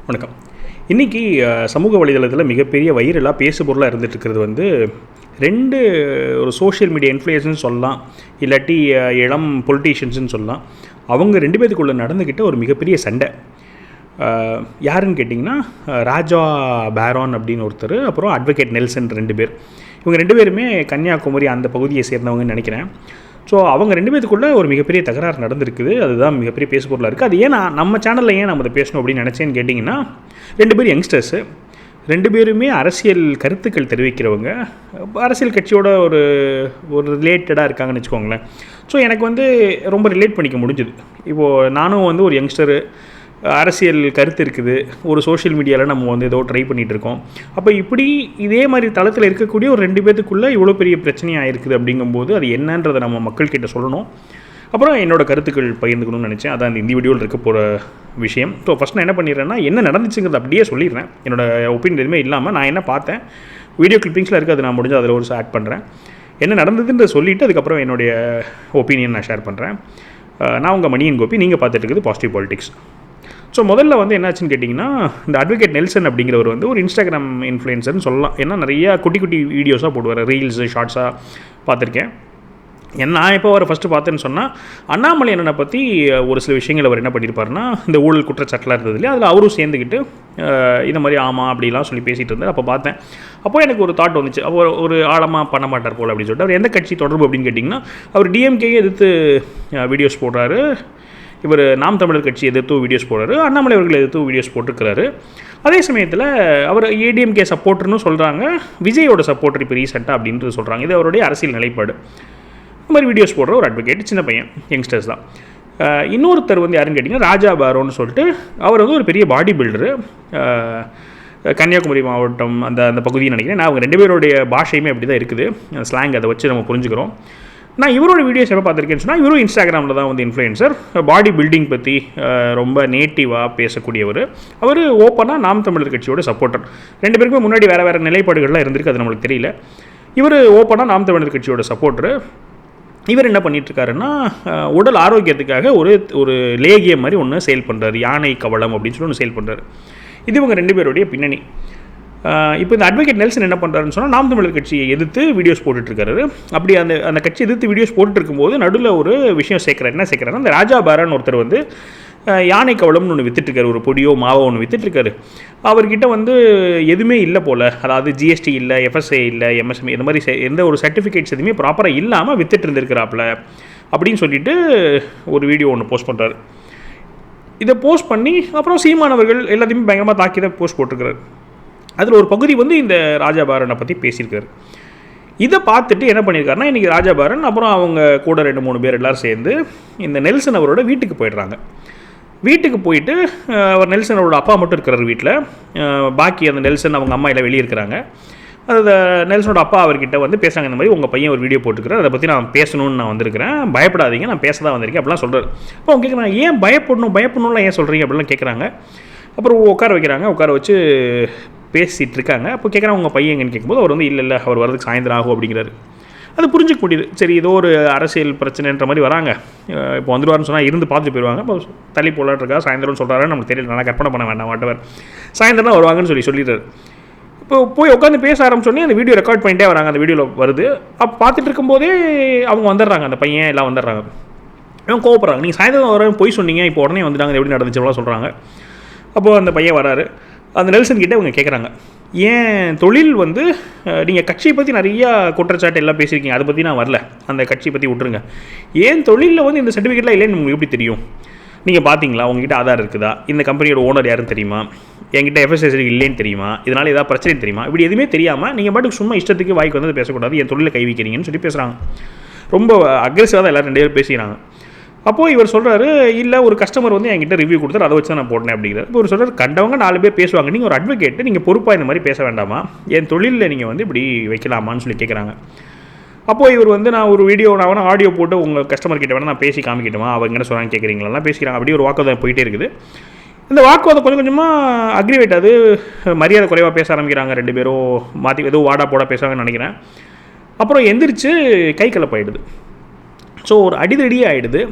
வணக்கம். இன்றைக்கி சமூக வலைதளத்தில் மிகப்பெரிய வைரலாக பேசுபொருளாக இருந்துகிட்ருக்கிறது வந்து 2 ஒரு சோஷியல் மீடியா இன்ஃப்ளூயன்ஸ்னு சொல்லலாம், இல்லாட்டி இளம் பொலிட்டீஷியன்ஸ்னு சொல்லலாம். அவங்க 2 பேத்துக்குள்ளே நடந்துக்கிட்ட ஒரு மிகப்பெரிய சண்டை. யாருன்னு கேட்டிங்கன்னா ராஜா பேரான் அப்படின்னு ஒருத்தர், அப்புறம் அட்வொகேட் நெல்சன் 2 பேர். இவங்க 2 பேருமே கன்னியாகுமரி அந்த பகுதியை சேர்ந்தவங்கன்னு நினைக்கிறேன். ஸோ அவங்க 2 பேத்துக்குள்ளே ஒரு மிகப்பெரிய தகராறு நடந்திருக்குது. அதுதான் மிகப்பெரிய பேசுபொருளாக இருக்குது. அது ஏன் நம்ம சேனலில் ஏன் நம்ம அதை பேசணும் அப்படின்னு நினச்சேன்னு கேட்டிங்கன்னா, 2 பேர் யங்ஸ்டர்ஸு, 2 பேருமே அரசியல் கருத்துக்கள் தெரிவிக்கிறவங்க, அரசியல் கட்சியோட ஒரு ரிலேட்டடாக இருக்காங்கன்னு வச்சுக்கோங்களேன். ஸோ எனக்கு வந்து ரொம்ப ரிலேட் பண்ணிக்க முடிஞ்சுது. இப்போது நானும் வந்து ஒரு யங்ஸ்டரு, அரசியல் கருத்து இருக்குது, ஒரு சோஷியல் மீடியாவில் நம்ம வந்து ஏதோ ட்ரை பண்ணிகிட்டு இருக்கோம். அப்போ இப்படி இதே மாதிரி தளத்தில் இருக்கக்கூடிய ஒரு 2 பேத்துக்குள்ளே இவ்வளோ பெரிய பிரச்சனையாக இருக்குது அப்படிங்கும்போது அது என்னன்றதை நம்ம மக்கள்கிட்ட சொல்லணும். அப்புறம் என்னோடய கருத்துக்கள் பகிர்ந்துக்கணும்னு நினச்சேன். அதான் இந்த வீடியோவில் இருக்க போகிற விஷயம். ஸோ ஃபஸ்ட் நான் என்ன பண்ணிடுறேன்னா, என்ன நடந்துச்சுங்கிறது அப்படியே சொல்லிடுறேன். என்னோடய ஒப்பீனியன் எதுவுமே இல்லாமல் நான் என்ன பார்த்தேன், வீடியோ கிளிப்பிங்ஸில் இருக்குது, அது நான் முடிஞ்சு அதில் ஒரு ஆட் பண்ணுறேன். என்ன நடந்ததுன்ற சொல்லிவிட்டு அதுக்கப்புறம் என்னுடைய ஒப்பீனியன் நான் ஷேர் பண்ணுறேன். நான் உங்கள் மணியன் கோபி, நீங்கள் பார்த்துட்டு இருக்குது பாசிட்டிவ் பாலிடிக்ஸ். ஸோ முதல்ல வந்து என்னாச்சுன்னு கேட்டிங்கன்னா, இந்த அட்வொகேட் நெல்சன் அப்படிங்கிறவர் வந்து ஒரு இன்ஸ்டாகிராம் இன்ஃப்ளூயன்சர்னு சொல்லலாம். ஏன்னா நிறையா குட்டி குட்டி வீடியோஸாக போடுவார், ரீல்ஸு ஷார்ட்ஸாக பார்த்துருக்கேன். நான் எப்போ அவரை ஃபஸ்ட்டு பார்த்தேன்னு சொன்னால், அண்ணாமலை அண்ணனை பற்றி ஒரு சில விஷயங்கள் அவர் என்ன பண்ணியிருப்பாருன்னா, இந்த ஊழல் குற்றச்சாட்டெலாம் இருந்தது இல்லையா, அதில் அவரும் சேர்ந்துக்கிட்டு இந்த மாதிரி ஆமாம் அப்படிலாம் சொல்லி பேசிகிட்டு இருந்தார். அப்போ பார்த்தேன். அப்போ எனக்கு ஒரு தாட் வந்துச்சு, அவர் ஒரு ஆழமாக பண்ண மாட்டார் போல் அப்படின்னு சொல்லிட்டு. அவர் எந்த கட்சி தொடர்பு அப்படின்னு கேட்டிங்கன்னா, அவர் டிஎம்கேயை எதிர்த்து வீடியோஸ் போடுறாரு, இவர் நாம் தமிழர் கட்சி எதிர்த்து வீடியோஸ் போடுறாரு, அண்ணாமலை அவர்கள் எதிர்த்து வீடியோஸ் போட்டிருக்கிறாரு. அதே சமயத்தில் அவர் ஏடிஎம்கே சப்போர்ட்டர்னு சொல்கிறாங்க, விஜயோட சப்போர்ட்டர் இப்போ ரீசெண்டாக அப்படின்ட்டு சொல்கிறாங்க. இது அவருடைய அரசியல் நிலைப்பாடு. இந்த மாதிரி வீடியோஸ் போடுற ஒரு அட்வொகேட், சின்ன பையன், யங்ஸ்டர்ஸ் தான். இன்னொருத்தர் வந்து யாருன்னு கேட்டிங்கன்னா ராஜா பேரோன்னு சொல்லிட்டு, அவர் வந்து ஒரு பெரிய பாடி பில்டரு, கன்னியாகுமரி மாவட்டம் அந்த பகுதியை நினைக்கிறேன். நான் அவங்க 2 பேருடைய பாஷையுமே அப்படி தான் இருக்குது, ஸ்லாங் அதை வச்சு நம்ம புரிஞ்சுக்கிறோம். நான் இவரோட வீடியோஸ் எப்போ பார்த்துருக்கேன்னு சொன்னால், இவரும் இன்ஸ்டாகிராமில் தான் வந்து இன்ஃப்ளூயன்சர், பாடி பில்டிங் பற்றி ரொம்ப நேட்டிவாக பேசக்கூடியவர். அவர் ஓப்பனாக நாம் தமிழர் கட்சியோட சப்போர்ட்டர். 2 பேருக்குமே முன்னாடி வேறு நிலைப்பாடுகள்லாம் இருந்திருக்கு, அது நம்மளுக்கு தெரியல. இவர் ஓப்பனாக நாம் தமிழர் கட்சியோட சப்போர்ட்டரு. இவர் என்ன பண்ணிகிட்ருக்காருன்னா, உடல் ஆரோக்கியத்துக்காக ஒரு லேகியம் மாதிரி ஒன்று சேல் பண்ணுறாரு, யானை கவளம் அப்படின்னு சொல்லி ஒன்று சேல் பண்ணுறாரு. இது இவங்க 2 பேருடைய பின்னணி. இப்போ இந்த அட்வொகேட் நெல்சன் என்ன பண்ணுறாருன்னு சொன்னால், நாம் தமிழர் கட்சியை எதிர்த்து வீடியோஸ் போட்டுட்ருக்காரு. அப்படி அந்த கட்சி எதிர்த்து வீடியோஸ் போட்டுருக்கும்போது நடுவில் ஒரு விஷயம் சேர்க்குறாரு. என்ன சேர்க்குறாருன்னா, இந்த ராஜா பேரான் ஒருத்தர் வந்து யானை கவளம்னு ஒன்று விற்றுட்ருக்காரு, ஒரு பொடியோ மாவோ ஒன்று விற்றுட்ருக்காரு. அவர்கிட்ட வந்து எதுவுமே இல்லை போல், அதாவது ஜிஎஸ்டி இல்லை, எஃப்எஸ்ஐ இல்லை, எம்எஸ்எம்இ இந்த மாதிரி எந்த ஒரு சர்டிஃபிகேட்ஸ் எதுவுமே ப்ராப்பராக இல்லாமல் விற்றுட்டு இருந்திருக்கிறாப்புல அப்படின்னு சொல்லிட்டு ஒரு வீடியோ ஒன்று போஸ்ட் பண்ணுறாரு. இதை போஸ்ட் பண்ணி அப்புறம் சீமானவர்கள் எல்லாத்தையுமே பயங்கரமாக தாக்கி தான் போஸ்ட் போட்டிருக்கிறார். அதில் ஒரு பகுதி வந்து இந்த ராஜா பேரனை பற்றி பேசியிருக்காரு. இதை பார்த்துட்டு என்ன பண்ணியிருக்காருன்னா, இன்றைக்கி ராஜா பேரன் அப்புறம் அவங்க கூட 2-3 பேர் எல்லோரும் சேர்ந்து இந்த நெல்சன் அவரோட வீட்டுக்கு போயிடுறாங்க. வீட்டுக்கு போயிட்டு அவர் நெல்சன் அவரோட அப்பா மட்டும் இருக்கிறார் வீட்டில், பாக்கி அந்த நெல்சன் அவங்க அம்மா எல்லாம் வெளியே இருக்கிறாங்க. அது நெல்சனோட அப்பா அவர்கிட்ட வந்து பேசுகிறாங்க, இந்த மாதிரி உங்கள் பையன் ஒரு வீடியோ போட்டுக்கிறார், அதை பற்றி நான் பேசணும்னு நான் வந்திருக்கிறேன், பயப்படாதீங்க, நான் பேச தான் வந்திருக்கேன் அப்படிலாம் சொல்கிறார். அப்போ அவங்க கேட்குறாங்க, ஏன் பயப்படணும்லாம் ஏன் சொல்கிறீங்க அப்படிலாம் கேட்குறாங்க. அப்புறம் உட்கார வைக்கிறாங்க, உட்கார வச்சு பேசிகிட்டு இருக்காங்க. அப்போ கேட்குறாங்க, உங்கள் பையன் எங்கன்னு கேட்கும்போது அவர் வந்து இல்லை அவர் வரதுக்கு சாயந்தரம் ஆகும் அப்படிங்கிறாரு. அது புரிஞ்சுக்க முடியுது. சரி, ஏதோ ஒரு அரசியல் பிரச்சனைன்ற மாதிரி வராங்க, இப்போ வந்துடுவார்னு சொன்னால் இருந்து பார்த்துட்டு போயிடுவாங்க. இப்போ தள்ளி போலான்ட்ருக்கா, சாயந்தரம்னு சொல்கிறாருன்னு நமக்கு தெரியல, நல்லா கற்பனை பண்ண வேண்டாம், வாட்டவர் சாயந்தரம் தான் வருவாங்கன்னு சொல்லிடுறாரு. இப்போ போய் உட்காந்து பேச ஆரம்பிச்சோடனே அந்த வீடியோ ரெக்கார்ட் பண்ணிட்டே வராங்க, அந்த வீடியோவில் வருது. அப்போ பார்த்துட்டு இருக்கும்போதே அவங்க வந்துடுறாங்க, அந்த பையன் எல்லாம் வந்துடுறாங்க. இவங்க கோவப்படுறாங்க, நீங்கள் சாயந்தரம் வர போய் சொன்னீங்க, இப்போ உடனே வந்துட்டாங்க, எப்படி நடந்துச்சுலாம் சொல்கிறாங்க. அப்போது அந்த பையன் வராரு. அந்த நெல்சன் கிட்டே அவங்க கேட்குறாங்க, ஏன் தொழில் வந்து நீங்கள் கட்சியை பற்றி நிறையா குற்றச்சாட்டு எல்லாம் பேசியிருக்கீங்க, அதை பற்றி நான் வரல, அந்த கட்சியை பற்றி விட்டுருங்க. ஏன் தொழிலில் வந்து இந்த சர்டிஃபிகேட்லாம் இல்லைன்னு உங்களுக்கு எப்படி தெரியும்? நீங்கள் பார்த்தீங்களா, உங்ககிட்ட ஆதார் இருக்குதா, இந்த கம்பெனியோட ஓனர் யாருன்னு தெரியுமா, என்கிட்ட எஃப்எஸ்எஸ்சி இல்லைன்னு தெரியுமா, இதனால் ஏதாவது பிரச்சனை தெரியுமா, இப்படி எதுவுமே தெரியாமல் நீங்கள் பாட்டுக்கு சும்மா இஷ்டத்துக்கு வாய்க்கு வந்து பேசக்கூடாது, என் தொழிலை கை வைக்கிறீங்கன்னு சொல்லி பேசுகிறாங்க. ரொம்ப அக்ரெசிவாக தான் எல்லோரும் 2 பேர் பேசிக்கிறாங்க. அப்போது இவர் சொல்கிறாரு, இல்லை ஒரு கஸ்டமர் வந்து என்கிட்ட ரிவ்யூ கொடுத்தாரு, அதை வச்சு தான் நான் போட்டேன் அப்படிங்கிறார். இப்போ ஒரு சொல்கிறார், கண்டவங்க 4 பேர் பேசுவாங்க, நீங்கள் ஒரு அட்வொகேட்டு, நீங்கள் பொறுப்பாக இந்த மாதிரி பேச வேண்டாமா, என் தொழிலில் நீங்கள் வந்து இப்படி வைக்கலாமான்னு சொல்லி கேட்குறாங்க. அப்போது இவர் வந்து, நான் ஒரு வீடியோ நான் வேணால் ஆடியோ போட்டு உங்கள் கஸ்டமர் கிட்ட வேணால் நான் பேசி காமிக்கிட்டோமா, அவங்க என்ன சொல்கிறாங்க கேட்குறீங்களா பேசிக்கிறாங்க. அப்படியே ஒரு வாக்குவாதம் போயிட்டே இருக்குது. இந்த வாக்குவாதம் கொஞ்சம் கொஞ்சமாக அக்ரிவேட் ஆகுது, மரியாதை குறைவாக பேச ஆரம்பிக்கிறாங்க 2 பேரும், மாற்றி ஏதோ வாடா போட பேசுவாங்கன்னு நினைக்கிறேன். அப்புறம் எந்திரிச்சு கை கலப்பாயிடுது. ஸோ ஒரு அடிதடியே ஆகிடுது.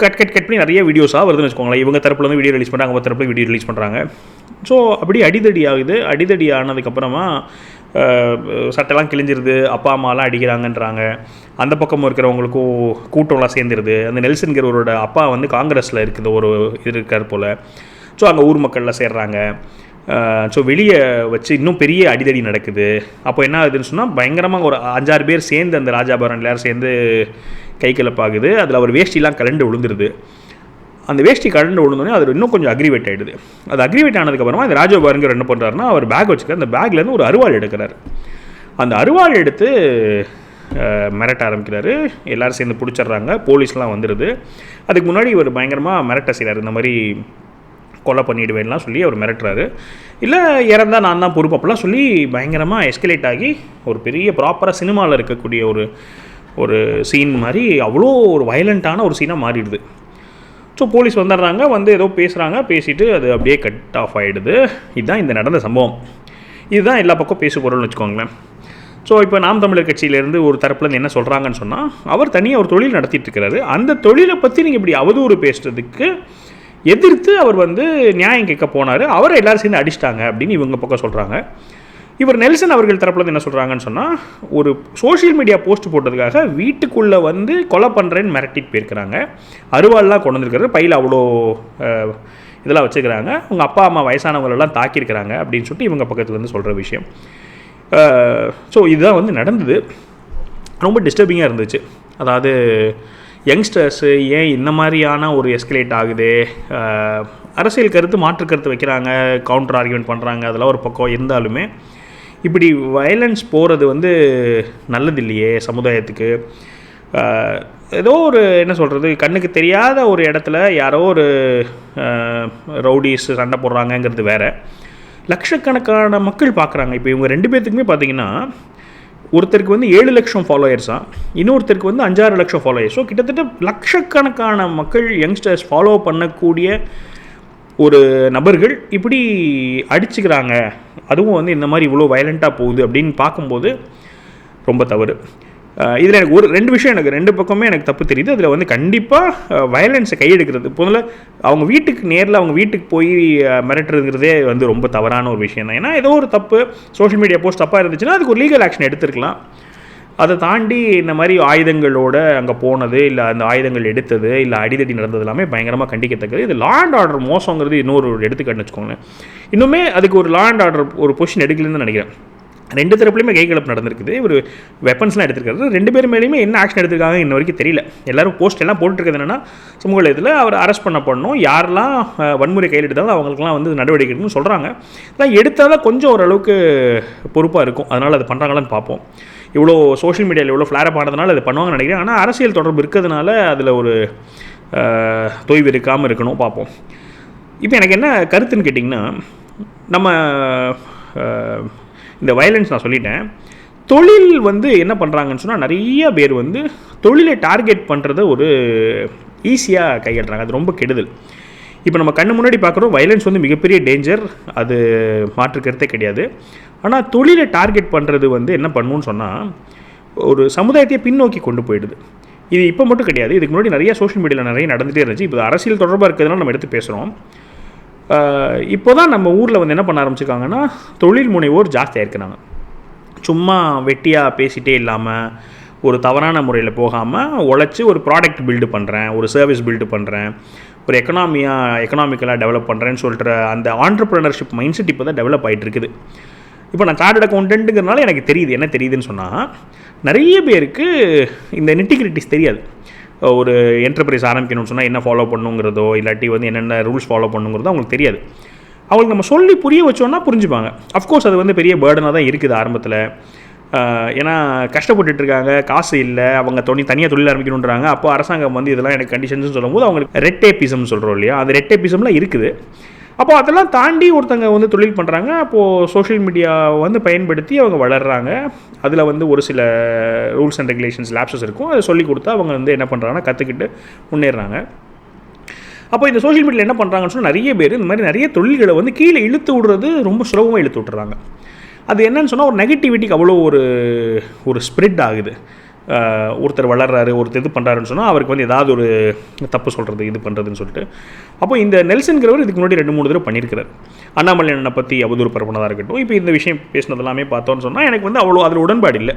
கட் பண்ணி நிறைய வீடியோஸாக வருதுன்னு வச்சுக்கோங்களேன். இவங்க தரப்பில் வந்து வீடியோ ரிலீஸ் பண்ணுறாங்க, அவங்க தரப்பில் வீடியோ ரிலீஸ் பண்ணுறாங்க. ஸோ அப்படி அடிதடி ஆகுது. அடிதடி ஆனதுக்கப்புறமா சட்டெல்லாம் கிழிஞ்சிருது, அப்பா அம்மாலாம் அடிக்கிறாங்கன்றாங்க. அந்த பக்கம் இருக்கிறவங்களுக்கும் கூட்டம்லாம் சேர்ந்துருது. அந்த நெல்சன்கிறவரோட அப்பா வந்து காங்கிரஸில் இருக்குது ஒரு இது இருக்கார் போல். ஸோ அங்கே ஊர் மக்கள்லாம் சேர்றாங்க. ஸோ வெளியே வச்சு இன்னும் பெரிய அடிதடி நடக்குது. அப்போ என்ன ஆகுதுன்னு சொன்னால் பயங்கரமாக ஒரு 5-6 பேர் சேர்ந்து அந்த ராஜாபுரம் எல்லாரும் சேர்ந்து கை கலப்பாகுது. அதில் அவர் வேஷ்டிலாம் கலண்டு விழுந்துருது. அந்த வேஷ்டி கலண்டு விழுந்தோடனே அது இன்னும் கொஞ்சம் அக்ரிவேட் ஆகிடுது. அது அக்ரிவேட் ஆனதுக்கப்புறமா அந்த ராஜபாருங்கிற என்ன பண்ணுறாருன்னா, அவர் பேக் வச்சுக்க அந்த பேக்லேருந்து ஒரு அருவாள் எடுக்கிறார். அந்த அருவாள் எடுத்து மிரட்ட ஆரம்பிக்கிறாரு. எல்லோரும் சேர்ந்து பிடிச்சிட்றாங்க. போலீஸ்லாம் வந்துடுது. அதுக்கு முன்னாடி இவர் பயங்கரமாக மிரட்ட செய்கிறார். இந்த மாதிரி கொலை பண்ணிவிடுவேன்லாம் சொல்லி அவர் மிரட்டுறாரு. இல்லை இறந்தால் நான் தான் பொறுப்பு அப்படிலாம் சொல்லி பயங்கரமாக எஸ்கலேட் ஆகி ஒரு பெரிய ப்ராப்பராக சினிமாவில் இருக்கக்கூடிய ஒரு சீன் மாதிரி அவ்வளோ ஒரு வயலண்ட்டான ஒரு சீனாக மாறிடுது. ஸோ போலீஸ் வந்துடுறாங்க. வந்து ஏதோ பேசுகிறாங்க. பேசிவிட்டு அது அப்படியே கட் ஆஃப் ஆகிடுது. இதுதான் இந்த நடந்த சம்பவம். இதுதான் எல்லா பக்கம் பேச போகிறோம்னு வச்சுக்கோங்களேன். ஸோ இப்போ நாம் தமிழர் கட்சியிலேருந்து ஒரு தரப்புலேருந்து என்ன சொல்கிறாங்கன்னு சொன்னால், அவர் தனியாக ஒரு தொழில் நடத்திட்டு இருக்கிறாரு. அந்த தொழிலை பற்றி நீங்கள் இப்படி அவதூறு பேசுகிறதுக்கு எதிர்த்து அவர் வந்து நியாயம் கேட்க போனார். அவரை எல்லோரும் சேர்ந்து அடிச்சிட்டாங்க அப்படின்னு இவங்க பக்கம் சொல்கிறாங்க. இவர் நெல்சன் அவர்கள் தரப்புலேருந்து என்ன சொல்கிறாங்கன்னு சொன்னால், ஒரு சோஷியல் மீடியா போஸ்ட் போட்டதுக்காக வீட்டுக்குள்ளே வந்து கொலை பண்ணுறேன்னு மிரட்டிட்டு போயிருக்கிறாங்க. அருவாள்லாம் கொண்டு வந்துருக்கிறது, பையில் அவ்வளோ இதெல்லாம் வச்சுக்கிறாங்க. உங்கள் அப்பா அம்மா வயசானவங்களெல்லாம் தாக்கியிருக்கிறாங்க அப்படின்னு சொல்லிட்டு இவங்க பக்கத்தில் வந்து சொல்கிற விஷயம். ஸோ இதுதான் வந்து நடந்தது. ரொம்ப டிஸ்டர்பிங்காக இருந்துச்சு. அதாவது யங்ஸ்டர்ஸு ஏன் இந்த மாதிரியான ஒரு எஸ்கலேட் ஆகுது, அரசியல் கருத்து மாற்று கருத்து வைக்கிறாங்க, கவுண்டர் ஆர்கியூமெண்ட் பண்ணுறாங்க, அதெல்லாம் ஒரு பக்கம் இருந்தாலுமே இப்படி வயலன்ஸ் போகிறது வந்து நல்லது இல்லையே சமுதாயத்துக்கு. ஏதோ ஒரு என்ன சொல்கிறது, கண்ணுக்கு தெரியாத ஒரு இடத்துல யாரோ ஒரு ரவுடிஸ் சண்டை போடுறாங்கங்கிறது வேறு. லட்சக்கணக்கான மக்கள் பார்க்குறாங்க. இப்போ இவங்க 2 பேர்த்துக்குமே பார்த்தீங்கன்னா, ஒருத்தருக்கு வந்து 7 லட்சம் ஃபாலோயர்ஸாக, இன்னொருத்தருக்கு வந்து 5-6 லட்சம் ஃபாலோயர்ஸ். ஸோ கிட்டத்தட்ட லட்சக்கணக்கான மக்கள் யங்ஸ்டர்ஸ் ஃபாலோ பண்ணக்கூடிய ஒரு நபர்கள் இப்படி அடிச்சுக்கிறாங்க. அதுவும் வந்து இந்த மாதிரி இவ்வளோ வயலண்ட்டாக போகுது அப்படின்னு பார்க்கும்போது ரொம்ப தவறு. இதில் எனக்கு 2 விஷயம், எனக்கு 2 பக்கமே எனக்கு தப்பு தெரியுது. அதில் வந்து கண்டிப்பாக வயலன்ஸை கையெடுக்கிறது, முதல்ல அவங்க வீட்டுக்கு நேரில் அவங்க வீட்டுக்கு போய் மிரட்டுறதுங்கிறதே வந்து ரொம்ப தவறான ஒரு விஷயம் தான். ஏன்னா ஏதோ ஒரு தப்பு சோஷியல் மீடியா போஸ்ட் தப்பாக இருந்துச்சுன்னா அதுக்கு ஒரு லீகல் ஆக்ஷன் எடுத்துருக்கலாம். அதை தாண்டி இந்த மாதிரி ஆயுதங்களோடு அங்கே போனது, இல்லை அந்த ஆயுதங்கள் எடுத்தது, இல்லை அடிதடி நடந்தது எல்லாமே பயங்கரமாக கண்டிக்கத்தக்கது. இது லா அண்ட் ஆர்டர் மோசங்கிறது இன்னொரு எடுத்துக்காட்டுன்னு வச்சுக்கோங்களேன். இன்னுமே அதுக்கு ஒரு லா அண்ட் ஆர்டர் ஒரு பொசிஷன் எடுக்கலன்னு நினைக்கிறேன். 2 தரப்புலையுமே கைகலப்பு நடந்திருக்குது. ஒரு வெப்பன்ஸ்லாம் எடுத்துருக்காரு. 2 பேர் மேலேயுமே என்ன ஆக்ஷன் எடுத்திருக்காங்க இன்ன வரைக்கும் தெரியல. எல்லோரும் போஸ்ட் எல்லாம் போட்டுருக்கிறது என்னென்னா, சமூக வலைதளத்தில் அவர் அரெஸ்ட் பண்ணணும், யாரெல்லாம் வன்முறை கையில் எடுத்தாலும் அவங்களுக்குலாம் வந்து நடவடிக்கை எடுக்கணும்னு சொல்கிறாங்க. அதெல்லாம் எடுத்தால் தான் கொஞ்சம் ஓரளவுக்கு பொறுப்பாக இருக்கும். அதனால் அது பண்ணுறாங்களான்னு பார்ப்போம். இவ்வளோ சோஷியல் மீடியாவில் இவ்வளோ ஃப்ளாரப் ஆனதுனால அது பண்ணுவாங்கன்னு நினைக்கிறேன். ஆனால் அரசியல் தொடர்பு இருக்கிறதுனால அதில் ஒரு தொய்வு இருக்காமல் இருக்கணும், பார்ப்போம். இப்போ எனக்கு என்ன கருத்துன்னு கேட்டிங்கன்னா, நம்ம இந்த வயலன்ஸ் நான் சொல்லிட்டேன். தொழில் வந்து என்ன பண்ணுறாங்கன்னு சொன்னால், நிறைய பேர் வந்து தொழிலை டார்கெட் பண்ணுறத ஒரு ஈஸியாக கையாளுறாங்க. அது ரொம்ப கெடுதல். இப்போ நம்ம கண்ணு முன்னாடி பார்க்குறோம், வயலன்ஸ் வந்து மிகப்பெரிய டேஞ்சர், அது மாற்று கருத்தே கிடையாது. ஆனால் தொழிலை டார்கெட் பண்ணுறது வந்து என்ன பண்ணுன்னு சொன்னால், ஒரு சமுதாயத்தையே பின்னோக்கி கொண்டு போயிடுது. இது இப்போ மட்டும் கிடையாது, இதுக்கு முன்னாடி நிறைய சோஷியல் மீடியாவில் நிறைய நடந்துகிட்டே இருந்துச்சு. இப்போ அரசியல் தொடர்பாக இருக்கிறதுனால நம்ம எடுத்து பேசுகிறோம். இப்போ தான் நம்ம ஊரில் வந்து என்ன பண்ண ஆரம்பிச்சிருக்காங்கன்னா, தொழில் முனைவோர் ஜாஸ்தியாக இருக்கிறாங்க. சும்மா வெட்டியாக பேசிகிட்டே இல்லாமல், ஒரு தவறான முறையில் போகாமல் உழைச்சி ஒரு ப்ராடக்ட் பில்டு பண்ணுறேன், ஒரு சர்வீஸ் பில்டு பண்ணுறேன், ஒரு எக்கனாமிக்கலாக டெவலப் பண்ணுறேன்னு சொல்கிற அந்த ஆண்டர்ப்ரனர்ஷிப் மைண்ட் செட் இப்போ தான் டெவலப் ஆகிட்டு இருக்குது. இப்போ நான் சார்ட்டர்ட் அக்கௌண்டன்ட்டுங்கிறனால எனக்கு தெரியுது. என்ன தெரியுதுன்னு சொன்னால், நிறைய பேருக்கு இந்த நிட்டிகிரிட்டிஸ் தெரியாது. ஒரு என்டர்பிரைஸ் ஆரம்பிக்கணும்னு சொன்னால் என்ன ஃபாலோ பண்ணுங்கிறதோ, இல்லாட்டி வந்து என்னென்ன ரூல்ஸ் ஃபாலோ பண்ணுங்கிறதோ அவங்களுக்கு தெரியாது. அவங்களுக்கு நம்ம சொல்லி புரிய வச்சோன்னா புரிஞ்சுப்பாங்க. அஃப்கோர்ஸ் அது வந்து பெரிய பேர்டனாக தான் இருக்குது ஆரம்பத்தில். ஏன்னா கஷ்டப்பட்டுருக்காங்க, காசு இல்லை, அவங்க தனியாக தொழில் ஆரம்பிக்கணுன்றாங்க. அப்போ அரசாங்கம் வந்து இதெல்லாம் எனக்கு கண்டிஷன்ஸ்னு சொல்லும்போது அவங்களுக்கு ரெட் டேப்பிசம்னு சொல்கிறோம் இல்லையா, அது ரெட் டேப்பிசம்லாம் இருக்குது. அப்போ அதெல்லாம் தாண்டி ஒருத்தங்க வந்து தொழில் பண்ணுறாங்க. அப்போது சோஷியல் மீடியா வந்து பயன்படுத்தி அவங்க வளர்கிறாங்க. அதில் வந்து ஒரு சில ரூல்ஸ் அண்ட் ரெகுலேஷன்ஸ் லேப்ஸஸ் இருக்கும். அதை சொல்லி கொடுத்தா அவங்க வந்து என்ன பண்ணுறாங்கன்னா கற்றுக்கிட்டு முன்னேறாங்க. அப்போ இந்த சோஷியல் மீடியாவில் என்ன பண்ணுறாங்கன்னு சொன்னால், நிறைய பேர் இந்த மாதிரி நிறைய தொழில்களை வந்து கீழே இழுத்து விடுறது ரொம்ப சுலபமாக இழுத்து விட்டுறாங்க. அது என்னன்னு சொன்னால், ஒரு நெகட்டிவிட்டிக்கு அவ்வளோ ஒரு ஸ்ப்ரெட் ஆகுது. ஒருத்தர் வளர்றாரு, ஒருத்தர் இது பண்ணுறாருன்னு சொன்னால் அவருக்கு வந்து ஏதாவது ஒரு தப்பு சொல்கிறது, இது பண்ணுறதுன்னு சொல்லிட்டு. அப்போ இந்த நெல்சன்கிறவர் இதுக்கு முன்னாடி 2-3 தடவை பண்ணியிருக்கிறார். அண்ணாமலை அண்ணனை பற்றி அவதூறு பரப்புனதாக இருக்கட்டும், இப்போ இந்த விஷயம் பேசினது எல்லாமே பார்த்தோன்னு சொன்னால் எனக்கு வந்து அவ்வளோ அதில் உடன்பாடு இல்லை.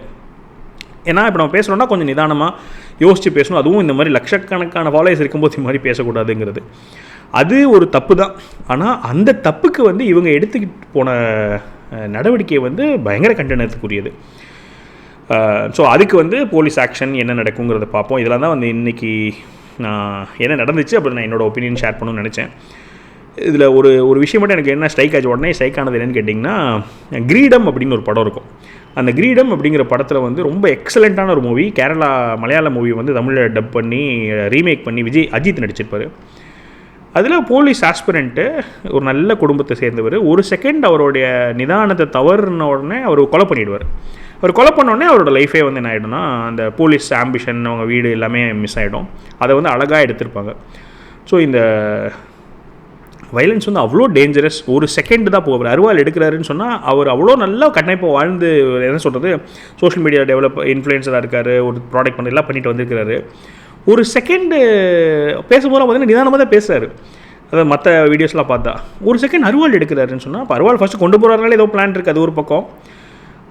ஏன்னா இப்போ நம்ம பேசுகிறோன்னா கொஞ்சம் நிதானமாக யோசித்து பேசணும். அதுவும் இந்த மாதிரி லட்சக்கணக்கான ஃபாலோவர்ஸ் இருக்கும்போது இந்த மாதிரி பேசக்கூடாதுங்கிறது அது ஒரு தப்பு தான். ஆனால் அந்த தப்புக்கு வந்து இவங்க எடுத்துக்கிட்டு போன நடவடிக்கை வந்து பயங்கர கண்டனத்துக்குரியது. ஸோ அதுக்கு வந்து போலீஸ் ஆக்ஷன் என்ன நடக்குங்கிறத பார்ப்போம். இதெல்லாம் தான் வந்து இன்றைக்கி என்ன நடந்துச்சு அப்படி நான் என்னோடய ஒப்பீனியன் ஷேர் பண்ணணும்னு நினச்சேன். இதில் ஒரு விஷயம் மட்டும் எனக்கு என்ன ஸ்ட்ரைக் ஆச்சு, உடனே ஸ்ட்ரைக் ஆனது என்னென்னு கேட்டிங்கன்னா, கிரீடம் அப்படின்னு ஒரு படம் இருக்கும். அந்த கிரீடம் அப்படிங்கிற படத்தில் வந்து ரொம்ப எக்ஸலண்ட்டான ஒரு மூவி, கேரளா மலையாள மூவி வந்து தமிழில் டப் பண்ணி ரீமேக் பண்ணி அஜித் நடிச்சிருப்பார். அதில் போலீஸ் ஆஸ்பிரண்ட்டு ஒரு நல்ல குடும்பத்தை சேர்ந்தவர். ஒரு செகண்ட் அவருடைய நிதானத்தை தவறுன உடனே அவர் கொலை பண்ணிவிடுவார். அவர் கொலை பண்ணோடனே அவரோட லைஃபே வந்து என்ன ஆகிடும்னா, அந்த போலீஸ் ஆம்பிஷன், அவங்க வீடு எல்லாமே மிஸ் ஆகிடும். அதை வந்து அழகாக எடுத்திருப்பாங்க. ஸோ இந்த வைலன்ஸ் வந்து அவ்வளோ டேஞ்சரஸ். ஒரு செகண்ட் தான் போவார். அருவாள் எடுக்கிறாருன்னு சொன்னால் அவர் அவ்வளோ நல்லா கட்டமைப்பை வாழ்ந்து என்ன சொல்கிறது, சோஷியல் மீடியா இன்ஃப்ளூயன்சராக இருக்கார், ஒரு ப்ராடக்ட் பண்ணி எல்லாம் பண்ணிட்டு வந்திருக்கிறாரு. ஒரு செகண்டு பேசும்போது பார்த்தீங்கன்னா நிதானமாக தான் பேசுகிறாரு. அதாவது மற்ற வீடியோஸ்லாம் பார்த்தா ஒரு செகண்ட் அருவாள் எடுக்கிறாருன்னு சொன்னால், அப்போ அருவாள் ஃபஸ்ட்டு கொண்டு போகிறாருனால ஏதோ பிளான் இருக்குது, அது ஒரு பக்கம்.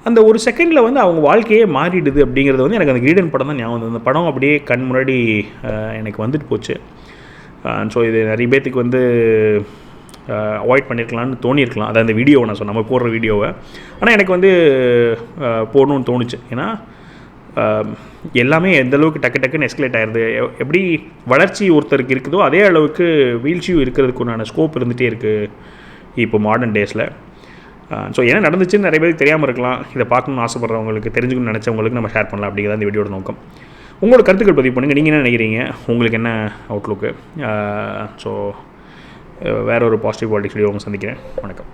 அந்த ஒரு செகண்டில் வந்து அவங்க வாழ்க்கையே மாறிடுது அப்படிங்கிறது வந்து எனக்கு அந்த கிரீடன் படம் தான் ஞாபகம் வந்தது. அந்த படம் அப்படியே கண் முன்னாடி எனக்கு வந்துட்டு போச்சு. ஸோ இது நிறைய பேர்த்துக்கு வந்து அவாய்ட் பண்ணியிருக்கலான்னு தோணியிருக்கலாம். அதை அந்த வீடியோவை நான் சொன்னேன், நம்ம போடுற வீடியோவை. ஆனால் எனக்கு வந்து போடணும்னு தோணுச்சு. ஏன்னா எல்லாமே எந்தளவுக்கு டக்குன்னு எஸ்கலேட் ஆகிடுது. எப்படி வளர்ச்சி ஒருத்தருக்கு இருக்குதோ அதே அளவுக்கு வீழ்ச்சியும் இருக்கிறதுக்குண்டான ஸ்கோப் இருந்துகிட்டே இருக்குது இப்போ மாடர்ன் டேஸில். ஸோ என்ன நடந்துச்சுன்னு நிறைய பேருக்கு தெரியாமல் இருக்கலாம். இதை பார்க்கணுன்னு ஆசைப்படுறவங்களுக்கு, தெரிஞ்சுக்கணும்னு நினச்சவங்களுக்கு நம்ம ஷேர் பண்ணலாம். அப்படிங்கிறத இந்த வீடியோட நோக்கம். உங்களோட கருத்துக்கள் பதிவு பண்ணுங்கள். நீங்கள் என்ன நினைக்கிறீங்க, உங்களுக்கு என்ன அவுட்லுக்கு? ஸோ வேற ஒரு பாசிட்டிவ் பாலிடிக்ஸ் வீடியோ உங்களை சந்திக்கிறேன். வணக்கம்.